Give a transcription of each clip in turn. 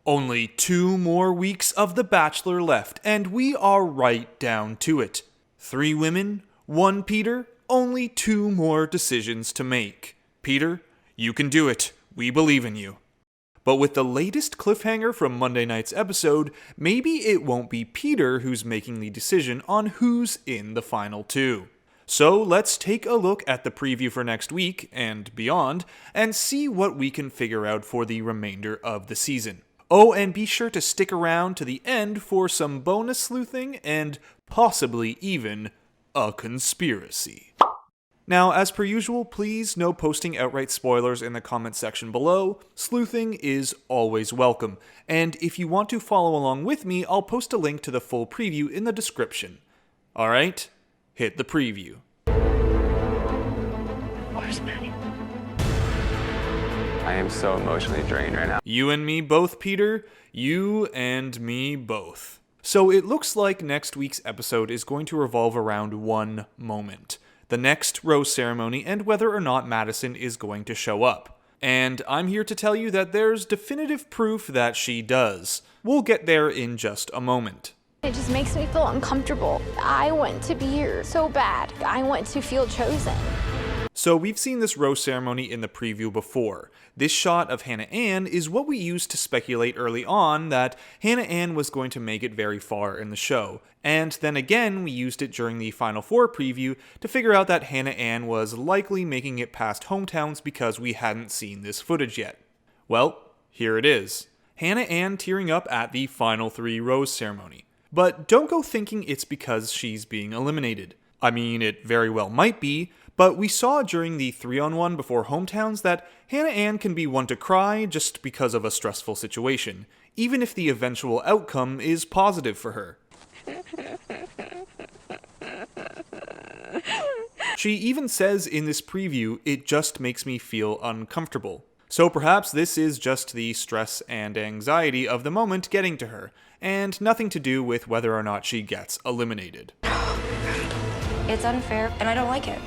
Only 2 more weeks of The Bachelor left, and we are right down to it. 3 women, 1 Peter, only 2 more decisions to make. Peter, you can do it. We believe in you. But with the latest cliffhanger from Monday night's episode, maybe it won't be Peter who's making the decision on who's in the final 2. So let's take a look at the preview for next week, and beyond, and see what we can figure out for the remainder of the season. Oh, and be sure to stick around to the end for some bonus sleuthing and possibly even a conspiracy. Now, as per usual, please no posting outright spoilers in the comments section below. Sleuthing is always welcome, and if you want to follow along with me, I'll post a link to the full preview in the description. Alright, hit the preview. Where's Maddie? I am so emotionally drained right now. You and me both, Peter. You and me both. So it looks like next week's episode is going to revolve around one moment. The next rose ceremony and whether or not Madison is going to show up. And I'm here to tell you that there's definitive proof that she does. We'll get there in just a moment. It just makes me feel uncomfortable. I want to be here so bad. I want to feel chosen. So we've seen this rose ceremony in the preview before. This shot of Hannah Ann is what we used to speculate early on that Hannah Ann was going to make it very far in the show. And then again, we used it during the Final 4 preview to figure out that Hannah Ann was likely making it past hometowns because we hadn't seen this footage yet. Well, here it is. Hannah Ann tearing up at the Final 3 rose ceremony. But don't go thinking it's because she's being eliminated. I mean, it very well might be, but we saw during the 3-on-1 before hometowns that Hannah Ann can be one to cry just because of a stressful situation, even if the eventual outcome is positive for her. She even says in this preview, "It just makes me feel uncomfortable." So perhaps this is just the stress and anxiety of the moment getting to her, and nothing to do with whether or not she gets eliminated. It's unfair, and I don't like it.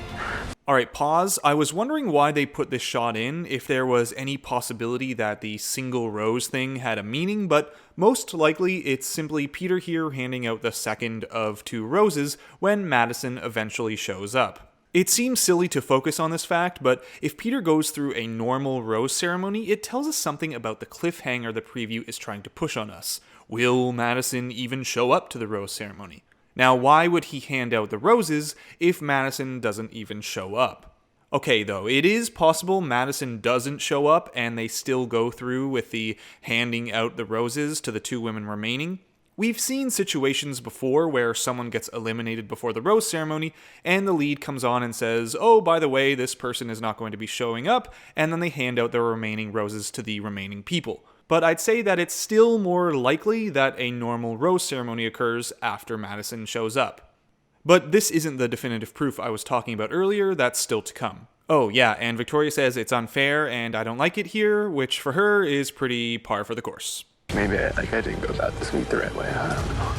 Alright, pause. I was wondering why they put this shot in, if there was any possibility that the single rose thing had a meaning, but most likely it's simply Peter here handing out the second of 2 roses when Madison eventually shows up. It seems silly to focus on this fact, but if Peter goes through a normal rose ceremony, it tells us something about the cliffhanger the preview is trying to push on us. Will Madison even show up to the rose ceremony? Now, why would he hand out the roses if Madison doesn't even show up? Okay, though, it is possible Madison doesn't show up and they still go through with the handing out the roses to the 2 women remaining. We've seen situations before where someone gets eliminated before the rose ceremony and the lead comes on and says, "Oh, by the way, this person is not going to be showing up," and then they hand out the remaining roses to the remaining people. But I'd say that it's still more likely that a normal rose ceremony occurs after Madison shows up. But this isn't the definitive proof I was talking about earlier, that's still to come. Oh yeah, and Victoria says it's unfair and I don't like it here, which for her is pretty par for the course. Maybe I didn't go about this week the right way. I don't know.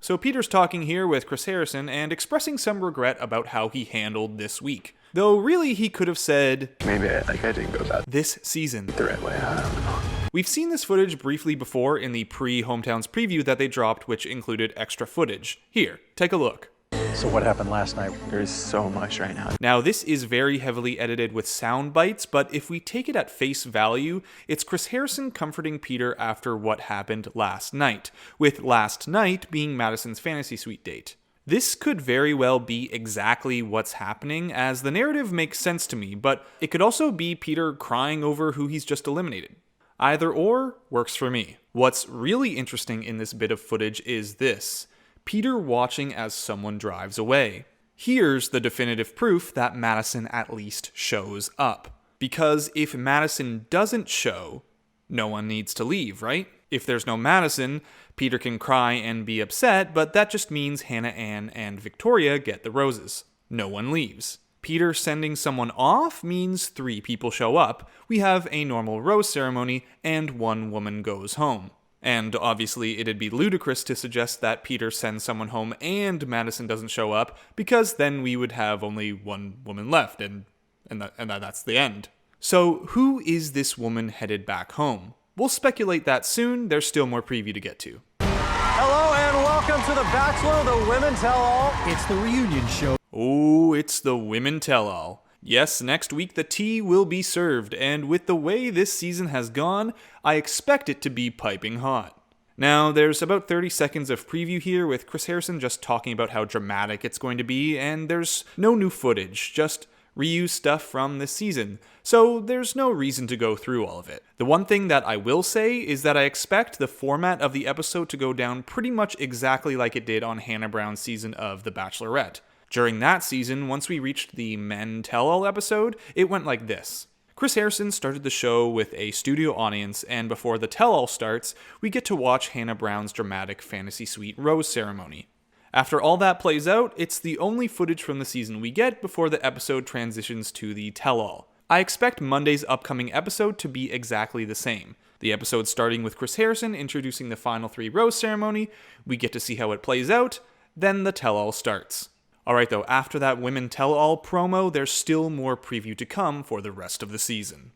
So Peter's talking here with Chris Harrison and expressing some regret about how he handled this week. Though really he could have said, maybe I didn't go about this season the right way. I don't know. We've seen this footage briefly before in the pre-Hometowns preview that they dropped, which included extra footage. Here, take a look. So what happened last night? There's so much right now. Now this is very heavily edited with sound bites, but if we take it at face value, it's Chris Harrison comforting Peter after what happened last night, with last night being Madison's fantasy suite date. This could very well be exactly what's happening, as the narrative makes sense to me, but it could also be Peter crying over who he's just eliminated. Either or works for me. What's really interesting in this bit of footage is this: Peter watching as someone drives away. Here's the definitive proof that Madison at least shows up. Because if Madison doesn't show, no one needs to leave, right? If there's no Madison, Peter can cry and be upset, but that just means Hannah Ann and Victoria get the roses. No one leaves. Peter sending someone off means 3 people show up, we have a normal rose ceremony, and 1 woman goes home. And obviously it'd be ludicrous to suggest that Peter sends someone home and Madison doesn't show up, because then we would have only 1 woman left, and that's the end. So who is this woman headed back home? We'll speculate that soon, there's still more preview to get to. Hello and welcome to The Bachelor, the Women Tell All. It's the reunion show. Oh, it's the Women Tell All. Yes, next week the tea will be served, and with the way this season has gone, I expect it to be piping hot. Now, there's about 30 seconds of preview here with Chris Harrison just talking about how dramatic it's going to be, and there's no new footage, just reuse stuff from this season, so there's no reason to go through all of it. The one thing that I will say is that I expect the format of the episode to go down pretty much exactly like it did on Hannah Brown's season of The Bachelorette. During that season, once we reached the Men Tell All episode, it went like this. Chris Harrison started the show with a studio audience, and before the tell-all starts, we get to watch Hannah Brown's dramatic fantasy suite rose ceremony. After all that plays out, it's the only footage from the season we get before the episode transitions to the tell-all. I expect Monday's upcoming episode to be exactly the same. The episode starting with Chris Harrison introducing the final 3 rose ceremony, we get to see how it plays out, then the tell-all starts. Alright though, after that Women Tell All promo, there's still more preview to come for the rest of the season.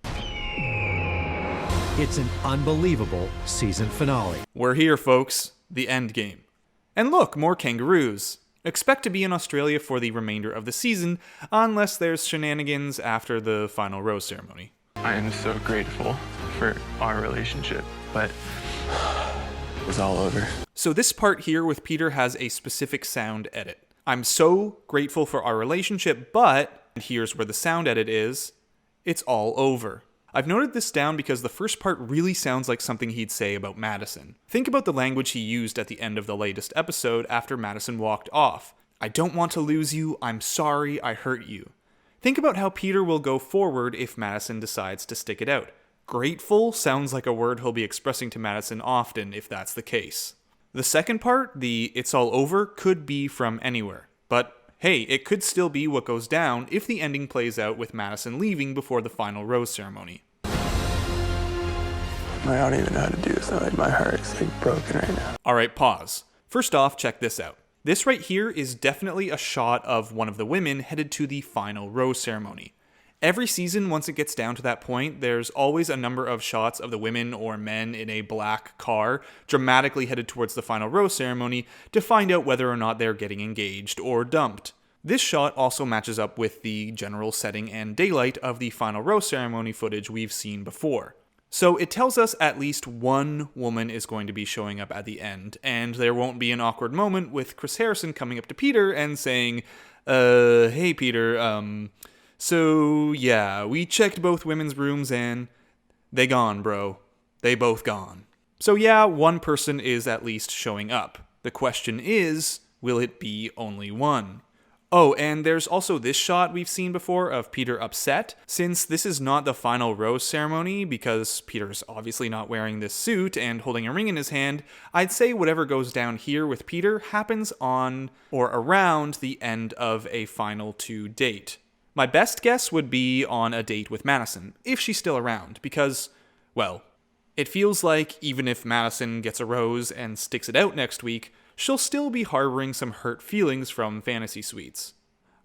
It's an unbelievable season finale. We're here, folks. The end game. And look, more kangaroos. Expect to be in Australia for the remainder of the season, unless there's shenanigans after the final rose ceremony. I am so grateful for our relationship, but it's all over. So this part here with Peter has a specific sound edit. I'm so grateful for our relationship, but, and here's where the sound edit is, it's all over. I've noted this down because the first part really sounds like something he'd say about Madison. Think about the language he used at the end of the latest episode after Madison walked off. I don't want to lose you, I'm sorry I hurt you. Think about how Peter will go forward if Madison decides to stick it out. Grateful sounds like a word he'll be expressing to Madison often if that's the case. The second part, the it's all over, could be from anywhere. But hey, it could still be what goes down if the ending plays out with Madison leaving before the final rose ceremony. I don't even know how to do this. Like, my heart is like broken right now. Alright, pause. First off, check this out. This right here is definitely a shot of one of the women headed to the final rose ceremony. Every season, once it gets down to that point, there's always a number of shots of the women or men in a black car dramatically headed towards the final rose ceremony to find out whether or not they're getting engaged or dumped. This shot also matches up with the general setting and daylight of the final rose ceremony footage we've seen before. So it tells us at least one woman is going to be showing up at the end, and there won't be an awkward moment with Chris Harrison coming up to Peter and saying, hey Peter, so yeah, we checked both women's rooms and they gone, bro. They both gone. So yeah, one person is at least showing up. The question is, will it be only one? Oh, and there's also this shot we've seen before of Peter upset. Since this is not the final rose ceremony, because Peter's obviously not wearing this suit and holding a ring in his hand, I'd say whatever goes down here with Peter happens on or around the end of a final 2 date. My best guess would be on a date with Madison, if she's still around, because, well, it feels like even if Madison gets a rose and sticks it out next week, she'll still be harboring some hurt feelings from fantasy suites.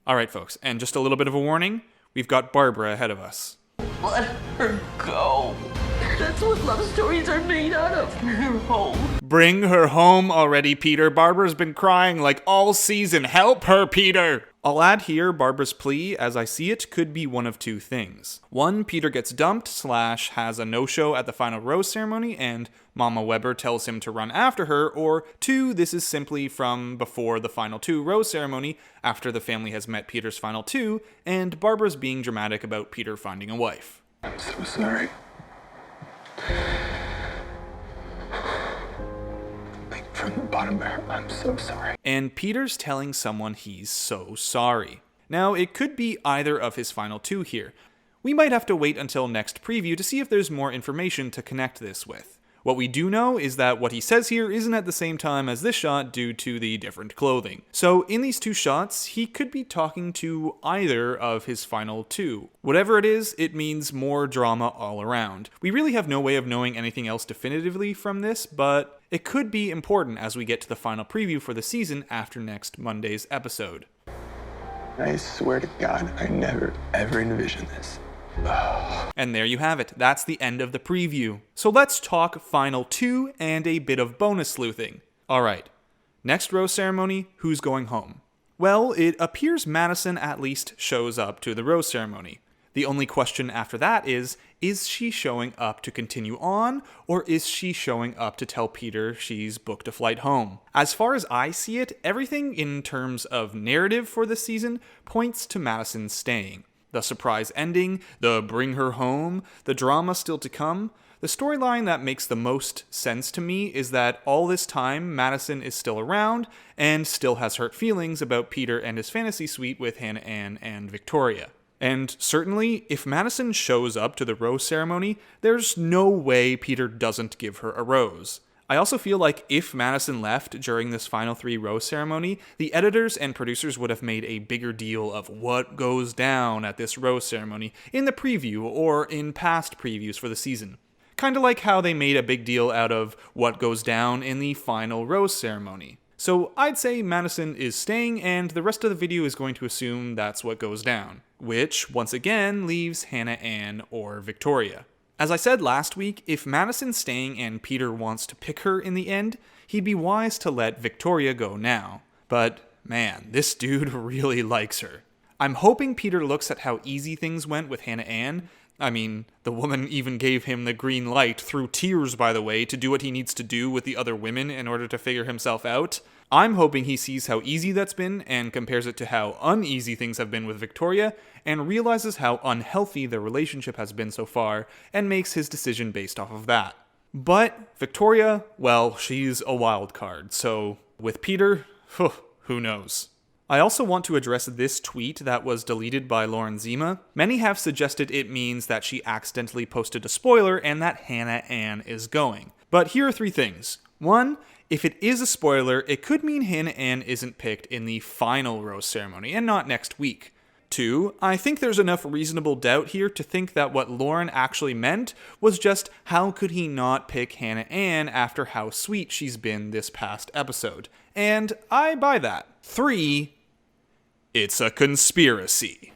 Alright folks, and just a little bit of a warning, we've got Barbara ahead of us. Let her go. That's what love stories are made out of. Bring her home. Bring her home already, Peter. Barbara's been crying like all season. Help her, Peter! I'll add here, Barbara's plea, as I see it, could be one of 2 things. 1, Peter gets dumped / has a no-show at the final rose ceremony and Mama Weber tells him to run after her, or 2, this is simply from before the final 2 rose ceremony, after the family has met Peter's final 2, and Barbara's being dramatic about Peter finding a wife. I'm so sorry. Like, from the bottom of my heart, I'm so sorry. And Peter's telling someone he's so sorry. Now, it could be either of his final 2 here. We might have to wait until next preview to see if there's more information to connect this with. What we do know is that what he says here isn't at the same time as this shot due to the different clothing. So in these 2 shots, he could be talking to either of his final 2. Whatever it is, it means more drama all around. We really have no way of knowing anything else definitively from this, but it could be important as we get to the final preview for the season after next Monday's episode. I swear to God, I never, ever envisioned this. And there you have it. That's the end of the preview. So let's talk Final 2 and a bit of bonus sleuthing. Alright, next rose ceremony, who's going home? Well, it appears Madison at least shows up to the rose ceremony. The only question after that is she showing up to continue on, or is she showing up to tell Peter she's booked a flight home? As far as I see it, everything in terms of narrative for this season points to Madison staying. The surprise ending, the bring her home, the drama still to come. The storyline that makes the most sense to me is that all this time Madison is still around and still has hurt feelings about Peter and his fantasy suite with Hannah Ann and Victoria. And certainly, if Madison shows up to the rose ceremony, there's no way Peter doesn't give her a rose. I also feel like if Madison left during this final 3 rose ceremony, the editors and producers would have made a bigger deal of what goes down at this rose ceremony in the preview or in past previews for the season. Kinda like how they made a big deal out of what goes down in the final rose ceremony. So I'd say Madison is staying, and the rest of the video is going to assume that's what goes down, which, once again, leaves Hannah Ann or Victoria. As I said last week, if Madison's staying and Peter wants to pick her in the end, he'd be wise to let Victoria go now. But man, this dude really likes her. I'm hoping Peter looks at how easy things went with Hannah Ann. I mean, the woman even gave him the green light, through tears by the way, to do what he needs to do with the other women in order to figure himself out. I'm hoping he sees how easy that's been and compares it to how uneasy things have been with Victoria and realizes how unhealthy their relationship has been so far and makes his decision based off of that. But Victoria, well, she's a wild card, so with Peter, who knows? I also want to address this tweet that was deleted by Lauren Zima. Many have suggested it means that she accidentally posted a spoiler and that Hannah Ann is going. But here are 3 things. 1, if it is a spoiler, it could mean Hannah Ann isn't picked in the final rose ceremony and not next week. 2, I think there's enough reasonable doubt here to think that what Lauren actually meant was just how could he not pick Hannah Ann after how sweet she's been this past episode. And I buy that. 3, it's a conspiracy.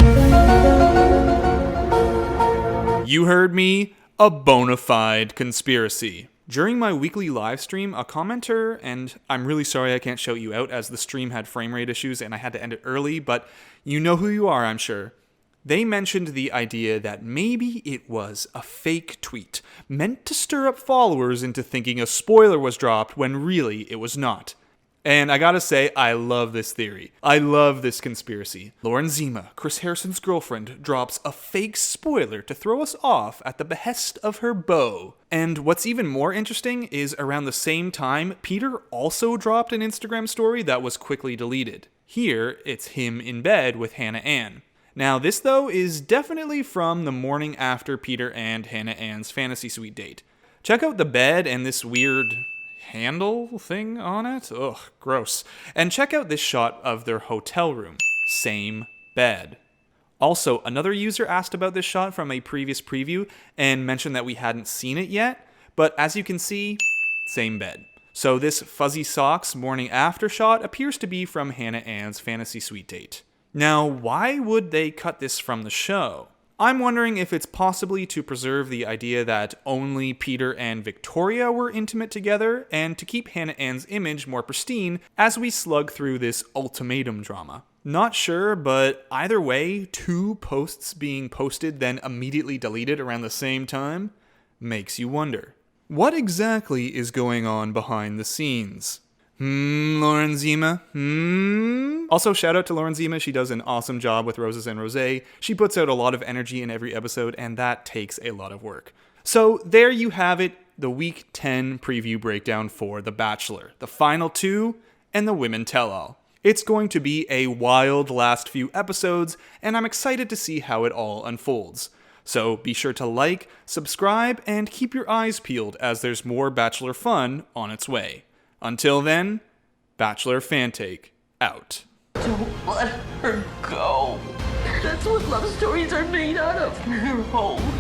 You heard me, a bona fide conspiracy. During my weekly live stream, a commenter, and I'm really sorry I can't shout you out as the stream had frame rate issues and I had to end it early, but you know who you are, I'm sure. They mentioned the idea that maybe it was a fake tweet, meant to stir up followers into thinking a spoiler was dropped when really it was not. And I gotta say, I love this theory. I love this conspiracy. Lauren Zima, Chris Harrison's girlfriend, drops a fake spoiler to throw us off at the behest of her beau. And what's even more interesting is around the same time, Peter also dropped an Instagram story that was quickly deleted. Here, it's him in bed with Hannah Ann. Now, this though is definitely from the morning after Peter and Hannah Ann's fantasy suite date. Check out the bed and this weird handle thing on it. Ugh, gross. And check out this shot of their hotel room. Same bed. Also, another user asked about this shot from a previous preview and mentioned that we hadn't seen it yet, but as you can see, same bed. So this fuzzy socks morning after shot appears to be from Hannah Ann's fantasy suite date. Now, why would they cut this from the show? I'm wondering if it's possibly to preserve the idea that only Peter and Victoria were intimate together and to keep Hannah Ann's image more pristine as we slug through this ultimatum drama. Not sure, but either way, 2 posts being posted then immediately deleted around the same time makes you wonder. What exactly is going on behind the scenes? Lauren Zima? Also, shout out to Lauren Zima. She does an awesome job with Roses and Rosé. She puts out a lot of energy in every episode, and that takes a lot of work. So there you have it, the Week 10 preview breakdown for The Bachelor, the final 2, and the Women Tell-All. It's going to be a wild last few episodes, and I'm excited to see how it all unfolds. So be sure to like, subscribe, and keep your eyes peeled as there's more Bachelor fun on its way. Until then, Bachelor Fantake out. Don't let her go. That's what love stories are made out of. No.